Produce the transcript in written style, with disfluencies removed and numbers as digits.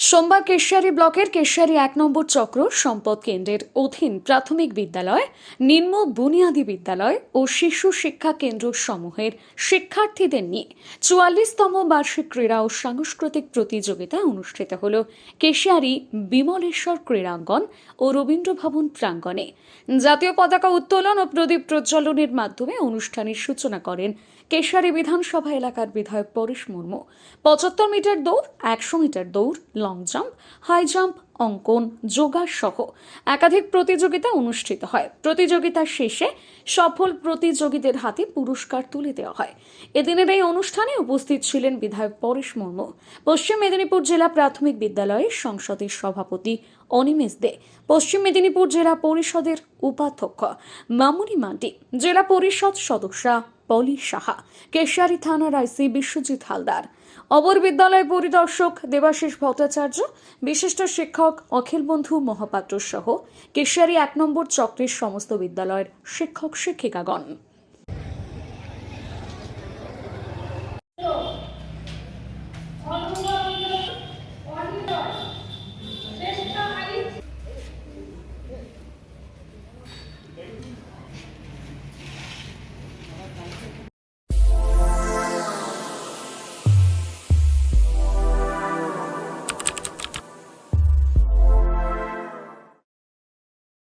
সোমবার কেশিয়ারি ব্লকের কেশিয়ারি ১ নম্বর চক্র সম্পদ কেন্দ্রের অধীন প্রাথমিক বিদ্যালয়, নিম্ন বুনিয়াদী বিদ্যালয় ও শিশু শিক্ষা কেন্দ্র সমূহের শিক্ষার্থীদের নিয়ে ৪৪তম বার্ষিক ক্রীড়া ও সাংস্কৃতিক প্রতিযোগিতা অনুষ্ঠিত হল কেশিয়ারি বিমলেশ্বর ক্রীড়াঙ্গন ও রবীন্দ্র ভবন প্রাঙ্গণে। জাতীয় পতাকা উত্তোলন ও প্রদীপ প্রজ্বলনের মাধ্যমে অনুষ্ঠানের সূচনা করেন কেশিয়ারি বিধানসভা এলাকার বিধায়ক পরেশ মুর্মু। ৭৫ মিটার দৌড়, ১০০ মিটার দৌড়, লং জাম্প, হাই জাম্প, অঙ্কন, যোগা সহ একাধিক প্রতিযোগিতা অনুষ্ঠিত হয়। প্রতিযোগিতার শেষে সফল প্রতিযোগীদের হাতে পুরস্কার তুলে দেওয়া হয়। এদিনের এই অনুষ্ঠানে উপস্থিত ছিলেন বিধায়ক পরেশ মুর্মু, পশ্চিম মেদিনীপুর জেলা প্রাথমিক বিদ্যালয়ের সংসদের সভাপতি অনিমেষ দে, পশ্চিম মেদিনীপুর জেলা পরিষদের উপাধ্যক্ষ মামুনি মান্ডি, জেলা পরিষদ সদস্যা পলি সাহা, কেশিয়ারি থানার আইসি বিশ্বজিৎ হালদার, অবর বিদ্যালয় পরিদর্শক দেবাশিস ভট্টাচার্য, বিশিষ্ট শিক্ষক অখিল বন্ধু মহাপাত্র সহ কেশিয়ারি ১ নম্বর চক্রের সমস্ত বিদ্যালয়ের শিক্ষক শিক্ষিকাগণ।